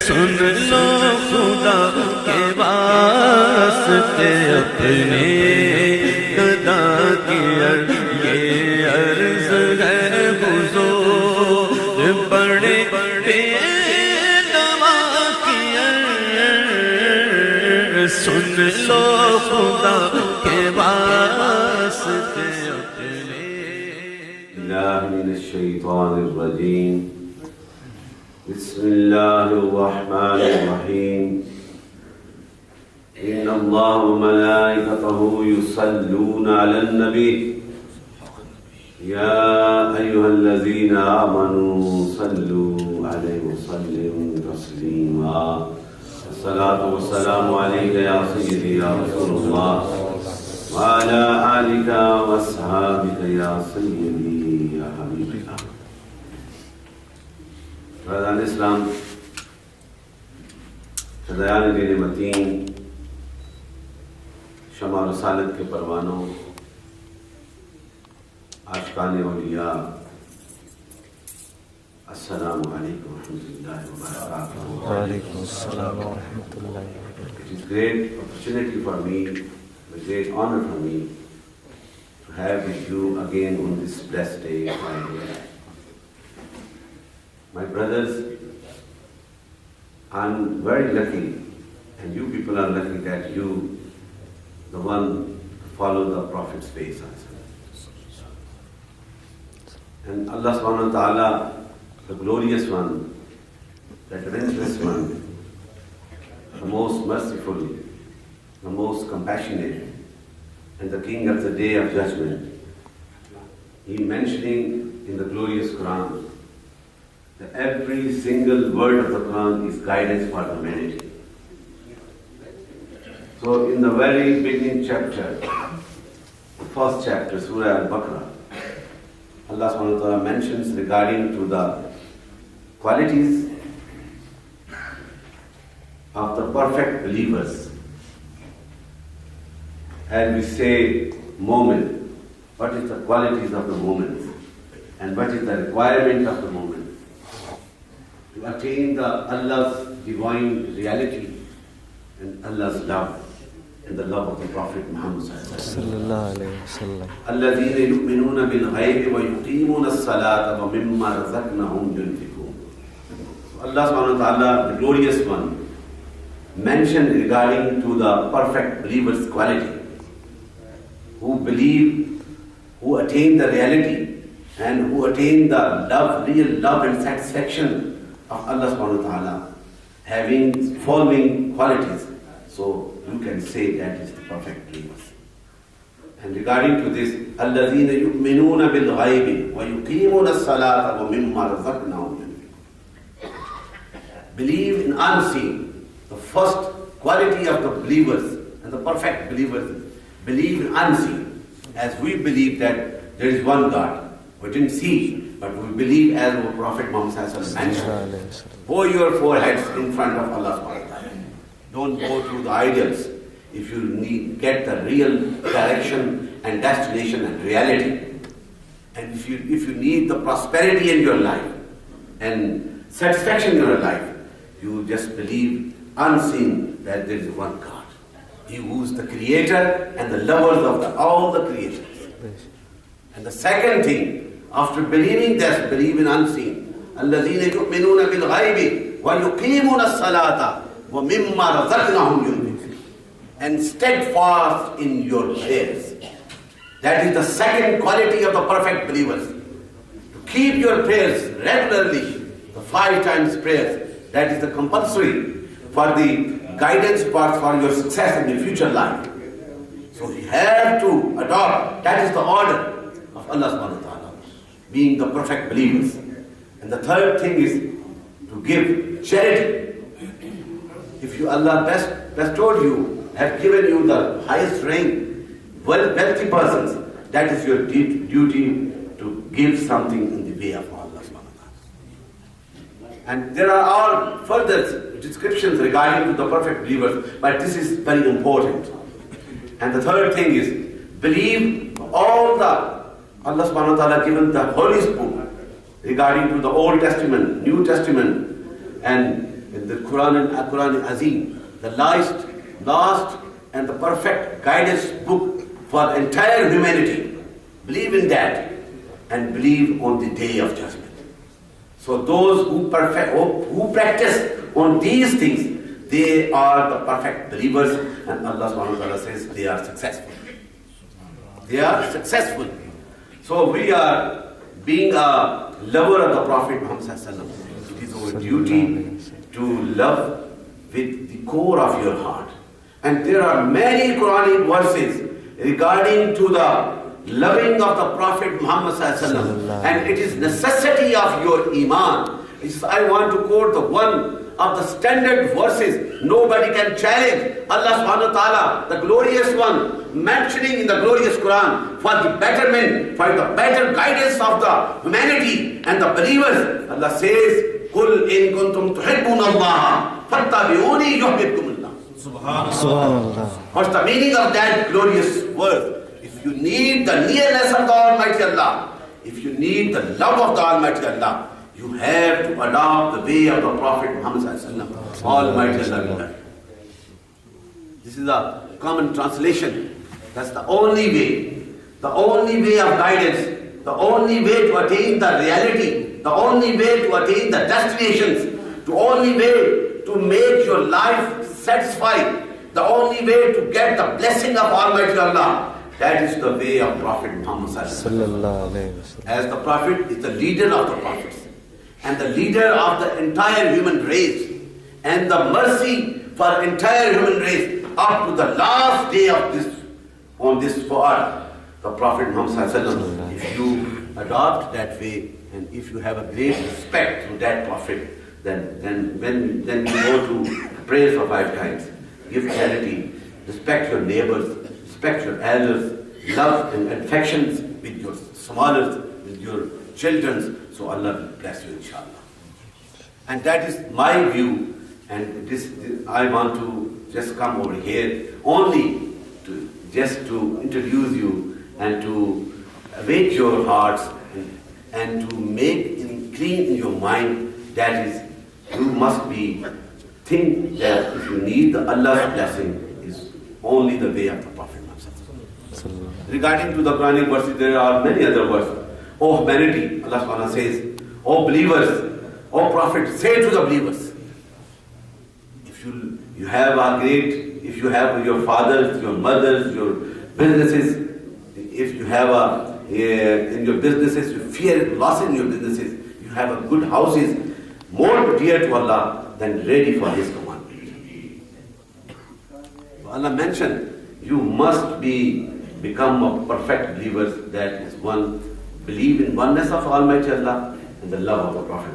سن لو خدا کے واسطے اپنے خدا کی یہ عرض ہے حضور بڑے بڑے دوا کی سن لو خدا کے واسطے اپنے. بالله من الشيطان الرجيم. بسم الله الرحمن الرحيم. إن الله وملائكته يصلون على النبي يا أيها الذين آمنوا صلوا عليه وسلموا تسليما. الصلاة والسلام عليك يا سيدي يا رسول الله وعلى آلك وأصحابك يا سيدي يا حبيب الله. برادران اسلام، فدایان دین متین، شمع رسالت کے پروانوں، عاشقان اولیاء، السلام علیکم ورحمۃ اللہ وبرکاتہ. وعلیکم السلام ورحمۃ اللہ وبرکاتہ. It is great opportunity for me, a great honor for me to have with you again on this blessed day, Friday. My brothers, I'm very lucky, and you people are lucky that you, the one, follow the Prophet's ways also. And Allah subhanahu wa ta'ala, the glorious one, the adventurous one, the most merciful, the most compassionate, and the King of the Day of Judgment, he mentioning in the glorious Quran that every single word of the Quran is guidance for humanity. So in the very beginning chapter, the first chapter, Surah Al-Baqarah, Allah subhanahu wa ta'ala mentions regarding to the qualities of the perfect believers. As we say, moment, what is the qualities of the moment and what is the requirement of the moment to attain the Allah's divine reality and Allah's love and the love of the Prophet Muhammad sallallahu alaihi wasallam. الذين يؤمنون بالغيب ويقيمون الصلاة ومما رزقناهم ينفقون. Allah subhanahu wa ta'ala, the glorious one, mentioned regarding to the perfect believer's quality, who believe, who attain the reality and who attain the love, real love and satisfaction of Allah subhanahu wa ta'ala, having following qualities. So you can say that is the perfect believers. And regarding to this, الَّذِينَ يُؤْمِنُونَ بِالْغَيْبِ وَيُقِيمُونَ الصَّلَاةَ وَمِمَّا رَزَقْنَاهُمْ يُنْفِقُونَ. Believe in unseen. The first quality of the believers and the perfect believers, believe in unseen. As we believe that there is one God. We didn't see, but we believe as our Prophet Muhammad mentioned. Bow your foreheads in front of Allah subhanahu wa ta'ala. Don't go to the idols. If you get the real direction and destination and reality, and if you need the prosperity in your life and satisfaction in your life, you just believe unseen that there is one God. He who is the creator and the lovers of all the creatures. And the second thing, after believing this, believe in unseen. الَّذِينَ يُؤْمِنُونَ بِالْغَيْبِ وَيُقِيمُونَ الصَّلَاةَ وَمِمَّا رَزَقْنَاهُمْ يُنْفِقُونَ. And steadfast in your prayers. That is the second quality of the perfect believers. To keep your prayers regularly, the 5 times prayers. That is the compulsory for the guidance part for your success in the future life. So you have to adopt. That is the order of Allah subhanahu wa ta'ala, being the perfect believers. And the third thing is to give charity. If you, Allah bestowed you, have given you the highest rank, wealthy persons, that is your duty to give something in the way of Allah subhanahu wa ta'ala. And there are all further descriptions regarding to the perfect believers, but this is very important. And the third thing is, believe all the Allah subhanahu wa ta'ala given the Holy Book regarding to the Old Testament, New Testament, and in the Quran Azim, the last and the perfect guidance book for the entire humanity. Believe in that and believe on the day of judgment. So those who practice on these things, they are the perfect believers, and Allah subhanahu wa ta'ala says they are successful. They are successful. So we are being a lover of the Prophet Muhammad sallallahu alaihi wasallam. It is our duty to love with the core of your heart. And there are many Quranic verses regarding to the loving of the Prophet Muhammad sallallahu alaihi wasallam, and it is necessity of your iman. I want to quote the one of the standard verses. Nobody can challenge. Allah subhanahu wa ta'ala, the glorious one, mentioning in the glorious Quran for the betterment, for the better guidance of the humanity and the believers. Allah says, "Qul in kuntum tuhibbuna Allah, fattabi'uni yuhibbukum Allah." Subhanallah. What's the meaning of that glorious word? If you need the nearness of the Almighty Allah, if you need the love of the Almighty Allah, you have to adopt the way of the Prophet Muhammad sallallahu alaihi wasallam. Almighty Allah. This is a common translation. That's the only way of guidance, the only way to attain the reality, the only way to attain the destinations, the only way to make your life satisfied, the only way to get the blessing of Almighty Allah. That is the way of Prophet Muhammad sallallahu alaihi wasallam. As the Prophet is the leader of the prophets and the leader of the entire human race and the mercy for entire human race up to the last day of this world, the Prophet Muhammad sallallahu alaihi wasallam. If you adopt that way and if you have a great respect to that Prophet, then when you go to pray for 5 times, give charity, respect your neighbors, respect your elders, love and affections with your smallest, with your children, so Allah will bless you inshallah. And that is my view, and I want to just come over here only to introduce you and to awake your hearts and to make clean in your mind. That is, you must think that if you need Allah's blessing, is only the way of the Prophet. Regarding to the Quranic verses, there are many other verses. O humanity, Allah subhanahu wa ta'ala says, O believers, O Prophet, say to the believers, if you have your fathers, your mothers, your businesses, if you have in your businesses, you fear loss in your businesses, you have a good houses, more dear to Allah than ready for His commandment. Allah mentioned, you must become a perfect believer, that is one, believe in oneness of Almighty Allah and the love of the Prophet.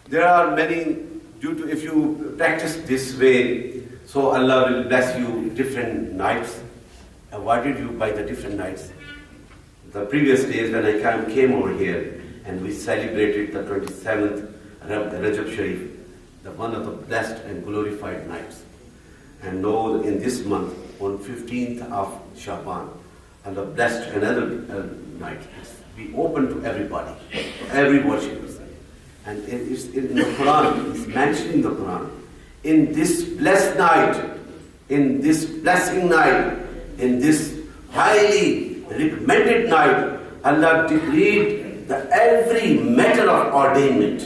There are many, if you practice this way, so Allah will bless you different nights, awarded you by the different nights. The previous days when I came over here and we celebrated the 27th Rajab Sharif, the one of the blessed and glorified nights. And know in this month, on 15th of Shaban, Allah blessed another night. Be open to everybody, every worshipper. And it is in the Quran, it's mentioned in the Quran. In this blessed night, in this blessing night, in this highly recommended night, Allah decreed the every matter of ordainment.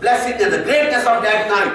blessing and the greatness of that night.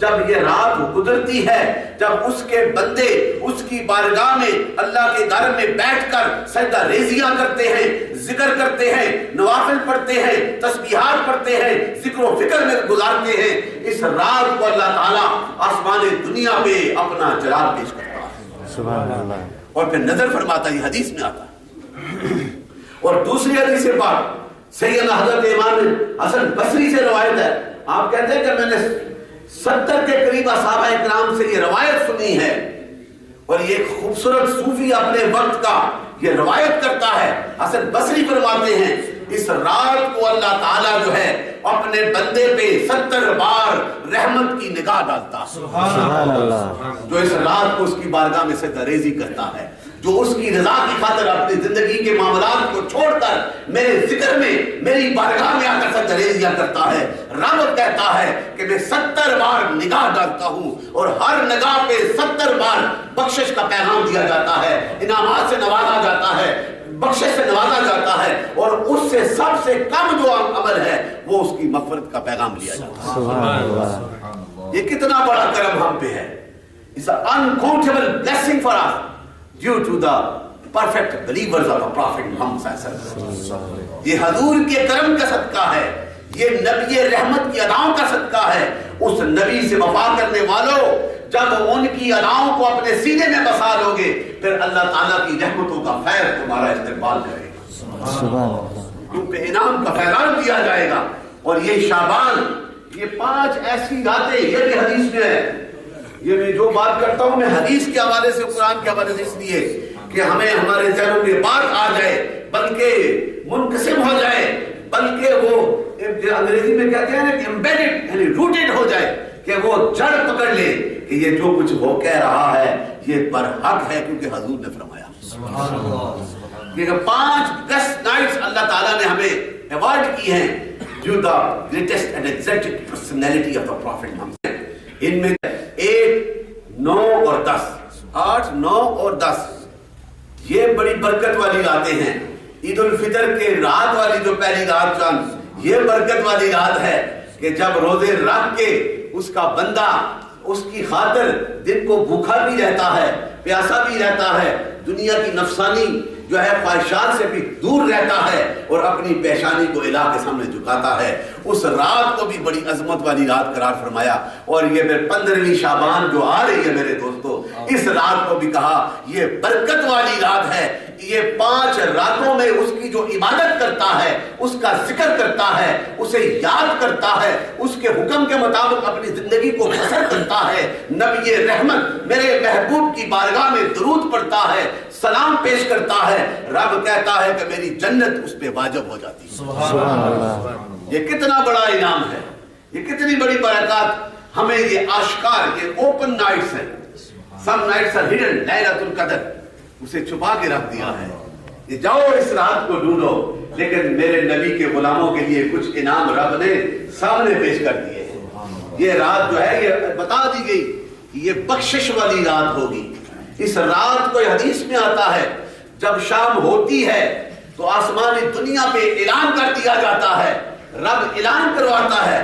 جب یہ رات گزرتی ہے، جب اس کے بندے اس کی بارگاہ میں اللہ کے گھر میں بیٹھ کر سجدہ ریزیاں کرتے ہیں، ذکر کرتے ہیں، نوافل پڑھتے ہیں، تسبیحات پڑھتے ہیں، ذکر و فکر میں گزارتے ہیں، اس رات کو اللہ تعالیٰ آسمان دنیا پہ اپنا جلال پیش کرتا ہے، سبحان اللہ، اور پھر نظر فرماتا ہے، یہ حدیث میں آتا ہے۔ اور دوسری حدیث بات سیدنا حضرت امام حسن بصری سے روایت ہے، آپ کہتے ہیں کہ میں نے 70 کے قریب صحابہ اکرام سے یہ روایت سنی ہے، اور یہ ایک خوبصورت صوفی اپنے وقت کا یہ روایت کرتا ہے۔ حسن بصری فرماتے ہیں اس رات کو اللہ تعالیٰ جو ہے اپنے بندے پہ 70 بار رحمت کی نگاہ ڈالتا ہے، سبحان اللہ، جو اس رات کو اس کی بارگاہ میں سجدہ ریزی کرتا ہے، جو اس کی رضا کی خاطر اپنی زندگی کے معاملات کو چھوڑ کر میرے ذکر میں میری بارگاہ میں آ کر سجدہ ریزیاں کرتا ہے۔ رب کہتا ہے کہ میں 70 بار نگاہ ڈالتا ہوں، اور ہر نگاہ پہ 70 بار بخشش کا پیغام دیا جاتا ہے، انعامات سے نوازا جاتا ہے، بخشش سے نوازا جاتا ہے، اور اس سے سب سے کم جو عمل ہے وہ اس کی مغفرت کا پیغام لیا جاتا ہے۔ سبحان اللہ، یہ کتنا بڑا کرم ہم پہ ہے۔ It's an uncountable blessing for us due to the perfect believers of the Prophet Muhammad صلی اللہ علیہ وسلم۔ یہ حضور کے کرم کا صدقہ ہے، یہ نبی رحمت کی اداؤں کا صدقہ ہے۔ اس نبی سے وفا کرنے والوں، جب ان کی اداؤں کو اپنے سینے میں بسا لو گے، پھر اللہ تعالیٰ کی رحمتوں کا خیر تمہارا استقبال کرے گا، سبحان اللہ، تم پہ انعام کا فیضان دیا جائے گا۔ اور یہ شعبان، یہ 5 ایسی راتیں، یہ بھی حدیث میں ہے۔ یہ میں جو بات کرتا ہوں میں حدیث کے حوالے سے، قرآن کے حوالے سے، اس لیے کہ ہمیں ہمارے ذہنوں میں بات آ جائے، بلکہ منقسم ہو جائے، بلکہ وہ انگریزی میں کہتے ہیں کہ embedded یعنی روٹڈ ہو جائے، کہ وہ جڑ پکڑ لے کہ یہ جو کچھ وہ کہہ رہا ہے یہ برحق ہے، کیونکہ حضور نے فرمایا۔ کہ 5 بیسٹ نائٹس اللہ تعالیٰ نے ہمیں ایوارڈ کی ہیں جو the greatest and exalted personality of the prophet Muhammad. ان میں 8، 9 اور 10، 8، 9 اور 10 یہ بڑی برکت والی راتیں ہیں۔ عید الفطر کے رات والی جو پہلی رات چاند، یہ برکت والی رات ہے کہ جب روزے رکھ کے اس کا بندہ اس کی خاطر دن کو بھوکا بھی رہتا ہے، پیاسا بھی رہتا ہے، دنیا کی نفسانی جو ہے خواہشات سے بھی دور رہتا ہے، اور اپنی پیشانی کو الہ کے سامنے جھکاتا ہے۔ اس رات کو بھی بڑی عظمت والی رات قرار فرمایا۔ اور یہ پھر 15ویں شعبان جو آ رہی ہے میرے دوستو، اس رات کو بھی کہا یہ برکت والی رات ہے۔ یہ 5 راتوں میں اس کی جو عبادت کرتا ہے، اس کا ذکر کرتا ہے، اسے یاد کرتا ہے، اس کے حکم کے مطابق اپنی زندگی کو بسر کرتا ہے، نبی رحمت میرے محبوب کی بارگاہ میں درود پڑھتا ہے، سلام پیش کرتا ہے، رب کہتا ہے کہ میری جنت اس پہ واجب ہو جاتی ہے۔ سبحان اللہ، یہ کتنا بڑا انعام ہے، یہ کتنی بڑی برکات ہمیں یہ آشکار، یہ اوپن نائٹس ہیں۔ سم نائٹس آر ہڈن، لیلۃ القدر اسے چھپا کے رکھ دیا ہے۔ یہ جاؤ اس رات کو ڈھونڈو، لیکن میرے نبی کے غلاموں کے لیے کچھ انعام رب نے سامنے پیش کر دیے ہیں۔ یہ رات جو ہے یہ بتا دی گئی کہ یہ بخشش والی رات ہوگی۔ اس رات کو حدیث میں آتا ہے جب شام ہوتی ہے تو آسمانی دنیا پہ اعلان کر دیا جاتا ہے، رب اعلان کرواتا ہے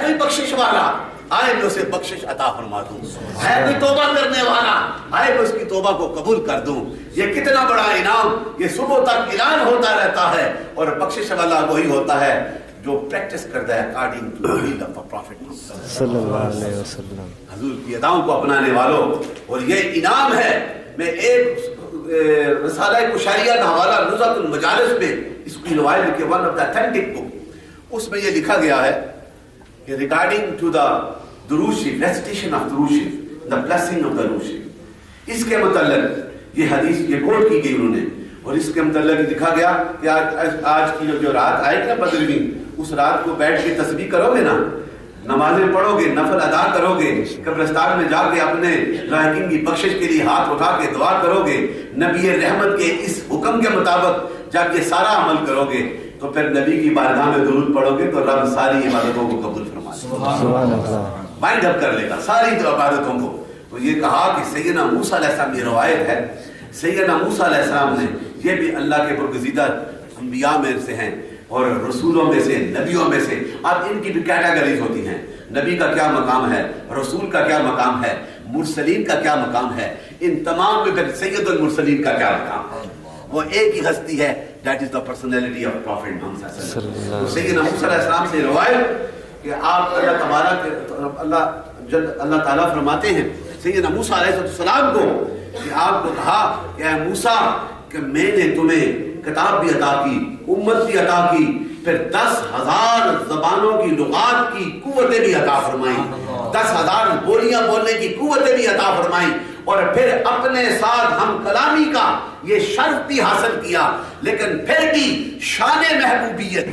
کوئی بخشش والا، آئے میں اسے بخشش عطا فرما دوں، ہے کوئی توبہ کرنے والا، آئے میں اس کی توبہ کو قبول کر دوں۔ یہ کتنا بڑا انعام، یہ صبح تک اعلان ہوتا رہتا ہے، اور بخشش والا وہی ہوتا ہے جو پریکٹس کرتا ہے according to the will of the prophet صلی اللہ علیہ وسلم، حضور کی اداؤں کو اپنانے والوں۔ اور یہ انعام ہے۔ میں ایک رسالہ کشاریہ کا حوالہ نزہۃ المجالس میں اس کی روایت لکھی، ون آف دا اتھینٹک بک، اس میں یہ لکھا گیا ہے کہ ریگارڈنگ ٹو دا درود شریف، ریسیٹیشن آف درود شریف، دا بلیسنگ آف درود شریف، اس کے متعلق یہ حدیث یہ کوٹ کی گئی انہوں نے، اور اس کے متعلق لکھا گیا کہ آج کی جو رات آئے گی نا 15ویں، اس رات کو بیٹھ کے تسبیح کرو گے نا، نمازیں پڑھو گے، نفل ادا کرو گے، قبرستان میں جا کے اپنے لاحقین کی بخشش کے لیے ہاتھ اٹھا کے دعا کرو گے، نبی رحمت کے اس حکم کے مطابق جب یہ سارا عمل کرو گے تو پھر نبی کی بارگاہ میں درود پڑھو گے تو رب ساری عبادتوں کو قبول فرما لے گا، مائنڈ اپ کر لے گا ساری عبادتوں کو۔ تو یہ کہا کہ سیدنا موسیٰ علیہ السلام، یہ روایت ہے، سیدنا موسیٰ علیہ السلام نے، یہ بھی اللہ کے برگزیدہ انبیاء میں سے ہیں اور رسولوں میں سے، نبیوں میں سے، اب ان کی بھی کیٹیگریز ہوتی ہیں۔ نبی کا کیا مقام ہے, رسول کا کیا مقام ہے, مرسلین کا کیا مقام ہے, ان تمام میں سید المرسلین کا کیا مقام ہے. وہ ایک ہی ہستی ہے, that is the personality of prophet Muhammad صلی اللہ علیہ وسلم. سیدنا موسیٰ علیہ السلام سے روایت کہ آپ اللہ تبارک اللہ تعالیٰ فرماتے ہیں سیدنا موسیٰ علیہ السلام کو کہ آپ کو کہا کہ اے موسیٰ کہ میں نے تمہیں کتاب بھی عطا کی, امت بھی عطا کی, پھر 10,000 زبانوں کی لغات کی قوتیں بھی عطا فرمائیں, 10,000 بولیاں بولنے کی قوتیں بھی عطا فرمائیں, اور پھر اپنے ساتھ ہم کلامی کا یہ شرف بھی حاصل کیا. لیکن پھر بھی شان محبوبیت,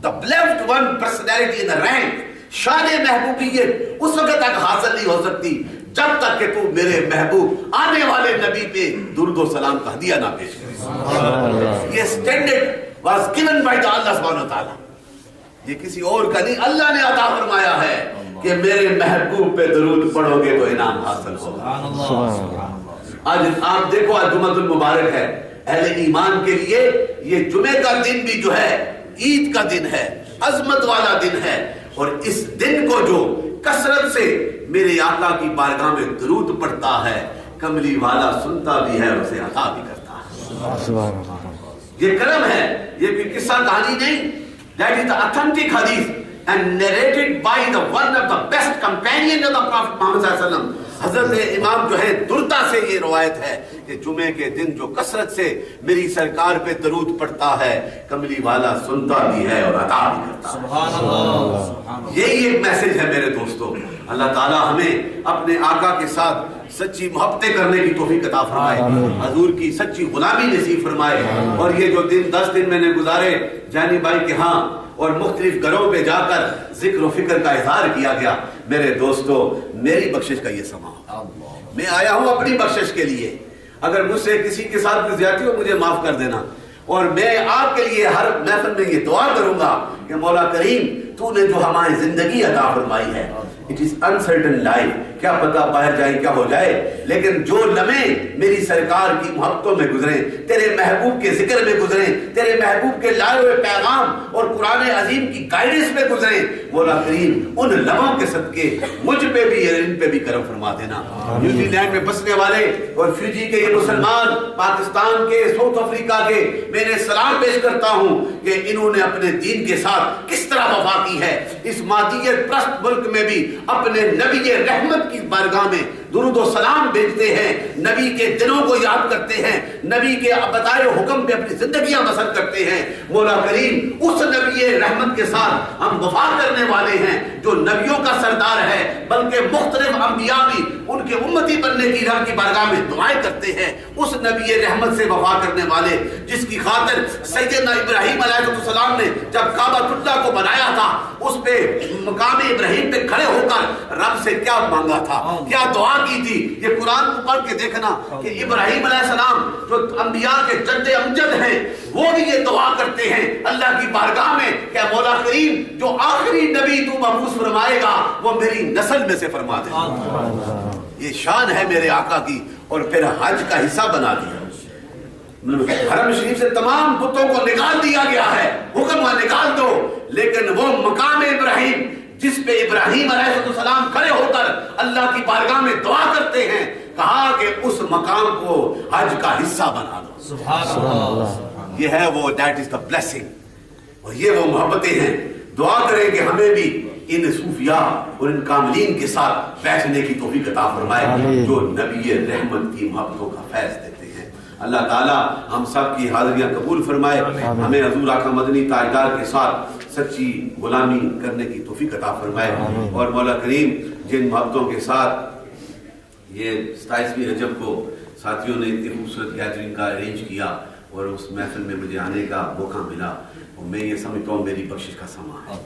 the beloved one personality in the rank, شان محبوبیت اس وقت تک حاصل نہیں ہو سکتی جب تک کہ تو میرے محبوب آنے والے نبی پہ درود و سلام کا ہدیہ نہ پیش کرے. یہ standard was given by the Allah سبحانہ و تعالیٰ, یہ کسی اور کا نہیں, اللہ نے عطا فرمایا ہے کہ میرے محبوب پہ درود پڑھو گے تو انعام حاصل ہوگا. آج آپ دیکھو آج جمعہ المبارک ہے, اہل ایمان کے لیے یہ جمعے کا دن بھی جو ہے عید کا دن ہے, عظمت والا دن ہے, اور اس دن کو جو کثرت سے میرے آقا کی بارگاہ میں درود پڑھتا ہے, کملی والا سنتا بھی ہے اور اسے عطا بھی کرتا ہے. یہ کرم ہے, یہ کوئی قصہ کہانی نہیں. That is the authentic hadith and narrated by the one of the best companion of the Prophet Muhammad sallallahu alaihi wasallam. حضرت امام جو ہے دردا سے یہ روایت ہے کہ جمعے کے دن جو کثرت سے میری سرکار پہ درود پڑھتا ہے, کملی والا سنتا بھی ہے اور عطا بھی کرتا ہے. سبحان اللہ. یہی ایک میسج ہے میرے دوستو. اللہ تعالیٰ ہمیں اپنے آقا کے ساتھ سچی محبتیں کرنے کی توفیق عطا فرمائے, حضور کی سچی غلامی نصیب فرمائے. اور یہ جو 10 دن میں نے گزارے جانی بھائی کے ہاں اور مختلف گھروں پہ جا کر ذکر و فکر کا اظہار کیا گیا, میرے دوستو میری بخشش کا یہ سما, میں آیا ہوں اپنی بخشش کے لیے. اگر مجھ سے کسی کے ساتھ کوئی زیادتی ہو مجھے معاف کر دینا, اور میں آپ کے لیے ہر محفل میں یہ دعا کروں گا کہ مولا کریم تو نے جو ہماری زندگی عطا فرمائی ہے, اٹ از انسرٹن لائف, کیا پتا باہر جائے کیا ہو جائے, لیکن جو لمحے میری سرکار کی محبتوں میں گزریں, تیرے محبوب کے ذکر میں گزریں, تیرے محبوب کے لائے ہوئے پیغام اور قرآن عظیم کی گائیڈنس میں گزریں, مولا کریم ان لمحوں کے صدقے مجھ پہ بھی ان پہ بھی کرم فرما دینا. نیوزی لینڈ میں بسنے والے اور فجی کے یہ مسلمان, پاکستان کے, ساؤتھ افریقہ کے, میں نے سلام پیش کرتا ہوں کہ انہوں نے اپنے دین کے ساتھ کس طرح وفا کی ہے. اس مادیت پرست ملک میں بھی اپنے نبی رحمت کی بارگاہ میں درود و سلام بھیجتے ہیں, نبی کے دنوں کو یاد کرتے ہیں, نبی کے بتائے حکم پہ اپنی زندگیاں بسر کرتے ہیں. مولا کریم اس نبی رحمت کے ساتھ ہم وفا کرنے والے ہیں جو نبیوں کا سردار ہے, بلکہ مختلف انبیاء بھی ان کے امتی بننے کی رب کی بارگاہ میں دعائیں کرتے ہیں. اس نبی رحمت سے وفا کرنے والے جس کی خاطر سیدنا ابراہیم علیہ السلام نے جب کعبۃ اللہ کو بنایا تھا, اس پہ مقام ابراہیم پہ کھڑے ہو کر رب سے کیا مانگا تھا, کیا دعا کی تھی. یہ قرآن کو پڑھ کے دیکھنا کہ ابراہیم علیہ السلام جو انبیاء کے جد امجد ہیں وہ بھی یہ دعا کرتے ہیں اللہ کی بارگاہ میں کہ مولا کریم جو آخری نبی تو مبعوث فرمائے گا وہ میری نسل میں سے فرما دے. یہ شان ہے میرے آقا کی. اور پھر حج کا حصہ بنا دیا. حرم شریف سے تمام بتوں کو نکال دیا گیا ہے, حکم ہے نکال دو, لیکن وہ مقام ابراہیم جس پہ ابراہیم علیہ السلام کھڑے ہو کر اللہ کی بارگاہ میں دعا کرتے ہیں, کہا کہ اس مقام کو حج کا حصہ بنا دو. سبحان اللہ. یہ ہے وہ دیٹ از دا بلیسنگ, اور یہ وہ محبتیں ہیں. دعا کریں کہ ہمیں بھی ان صوفیاء اور ان کاملین کے ساتھ بیٹھنے کی توفیق عطا فرمائے جو نبی رحمت کی محبتوں کا فیض دیتے ہیں. اللہ تعالیٰ ہم سب کی حاضریاں قبول فرمائے, ہمیں حضور آقا مدنی تاجدار کے ساتھ سچی غلامی کرنے کی توفیق عطا فرمائے. اور مولا کریم جن محبتوں کے ساتھ یہ 27ویں رجب کو ساتھیوں نے اتنی خوبصورت گیدرنگ کا ارینج کیا اور اس محفل میں مجھے آنے کا موقع ملا, اور میں یہ سمجھتا ہوں میری بخشش کا سما ہے.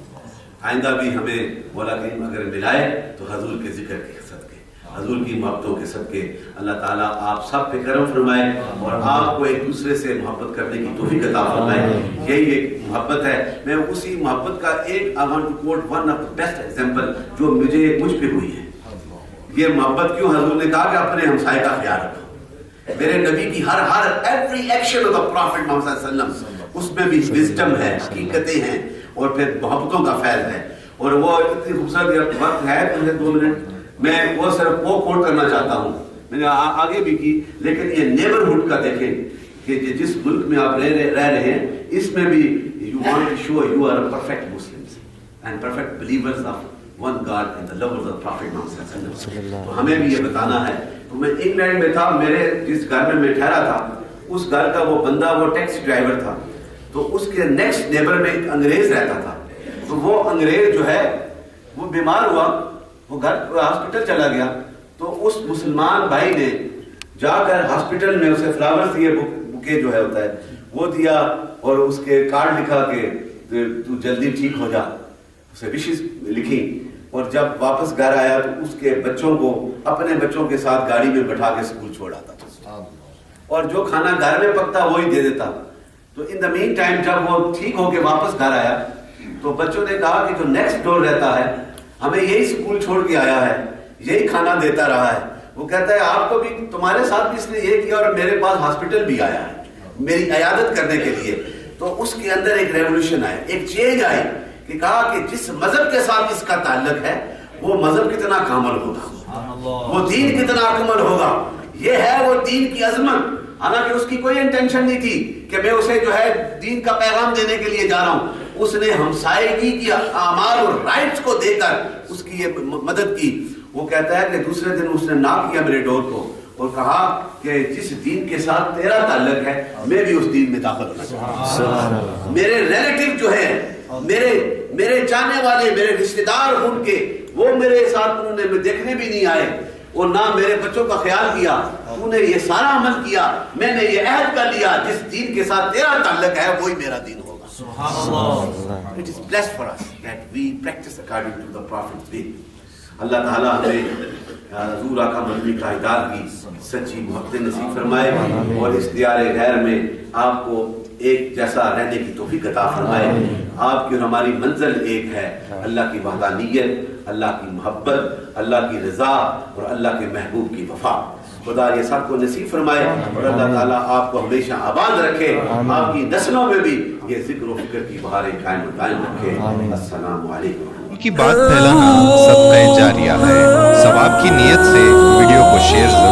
آئندہ بھی ہمیں مولا کریم اگر ملائے تو حضور کے ذکر کے صدقے, حضور کی محبتوں کے صدقے اللہ تعالیٰ آپ سب پہ کرم فرمائے اور آپ کو ایک دوسرے سے محبت کرنے کی توفیق عطا فرمائے. یہی ایک محبت ہے. میں اسی محبت کا ایک I want to quote one of the best example جو مجھ پہ ہوئی ہے. یہ محبت کیوں حضور نے کہا کہ اپنے ہمسائے کا خیال رکھو. میرے نبی کی ہر every action of the Prophet Muhammad صلی اللہ علیہ وسلم اس میں بھی وزڈم ہے, حقیقتیں ہیں اور پھر محبتوں کا فیض ہے. اور وہ اتنی خوبصورت وقت ہے مجھے 2 منٹ، میں وہ صرف وہ کوٹ کرنا چاہتا ہوں، میں نے آگے بھی کی، لیکن یہ نیبرہڈ کا دیکھیں کہ جس ملک میں آپ رہ رہے ہیں اس میں بھی you want to show you are perfect Muslims and perfect believers of one God and the lovers of prophet Muhammad صلی اللہ علیہ وسلم. تو ہمیں بھی یہ بتانا ہے. تو میں انگلینڈ میں تھا، میرے جس گھر میں ٹھہرا تھا اس گھر کا وہ بندہ وہ ٹیکسی ڈرائیور تھا، تو اس کے نیکسٹ نیبر میں ایک انگریز رہتا تھا. تو وہ انگریز جو ہے وہ بیمار ہوا، وہ گھر ہاسپٹل چلا گیا، تو اس مسلمان بھائی نے جا کر ہاسپٹل میں اسے فلاورز دیے، بکے جو ہے ہوتا ہے وہ دیا، اور اس کے کارڈ لکھا کہ تو جلدی ٹھیک ہو جا، اسے وشز لکھی. اور جب واپس گھر آیا تو اس کے بچوں کو اپنے بچوں کے ساتھ گاڑی میں بٹھا کے اسکول چھوڑ آتا تھا، اور جو کھانا گھر میں پکتا وہی دے دیتا. تو ان دا مین ٹائم جب وہ ٹھیک ہو کے واپس گھر آیا تو بچوں نے کہا کہ جو نیکسٹ ڈور رہتا ہے ہمیں یہی اسکول چھوڑ کے آیا ہے، یہی کھانا دیتا رہا ہے. وہ کہتا ہے آپ کو بھی، تمہارے ساتھ بھی اس نے یہ کیا، اور میرے پاس ہاسپٹل بھی آیا ہے میری عیادت کرنے کے لیے. تو اس کے اندر ایک ریولوشن آئے، ایک چینج آئی کہ کہا کہ جس مذہب کے ساتھ اس کا تعلق ہے وہ مذہب کتنا کامل ہوگا، وہ دین کتنا اکمل ہوگا. یہ ہے وہ دین کی عظمت. حالانکہ اس کی کوئی انٹینشن نہیں تھی کہ میں اسے جو ہے دین کا پیغام دینے کے لیے جا رہا ہوں. اس نے ہمسائیگی کی اعمال اور رائٹس کو دے کر اس کی یہ مدد کی. وہ کہتا ہے کہ دوسرے دن اس نے ناک کیا میرے ڈور کو اور کہا کہ جس دین کے ساتھ تیرا تعلق ہے میں بھی اس دین میں داخل ہونا چاہتا ہوں. میرے ریلیٹیو جو ہے، میرے چاہنے والے، میرے رشتے دار ان کے، وہ میرے ساتھ انہوں نے دیکھنے بھی نہیں آئے اور نہ میرے بچوں کا خیال کیا. تو نے یہ سارا عمل کیا، میں نے یہ عہد کر لیا جس دین کے ساتھ تیرا تعلق ہے وہی میرا دین ہوگا. It is blessed for us that we practice according to the Prophet's way. اللہ تعالیٰ ہمیں حضور آقا مدنی تاجدار کی سچی محبت نصیب فرمائے اور اس دیار غیر میں آپ کو ایک جیسا رہنے کی توفیق عطا فرمائے. آپ کی اور ہماری منزل ایک ہے، اللہ کی وحدانیت، اللہ کی محبت، اللہ کی رضا اور اللہ کے محبوب کی وفا. خدا یہ سب کو نصیب فرمائے اور اللہ تعالیٰ آپ کو ہمیشہ آباد رکھے، آپ کی نسلوں میں بھی یہ ذکر و فکر کی بہاریں قائم رکھے. السلام علیکم. کی بات پھیلانا صدقہ جاریہ ہے. ثواب کی نیت سے ویڈیو کو شیئر ضرور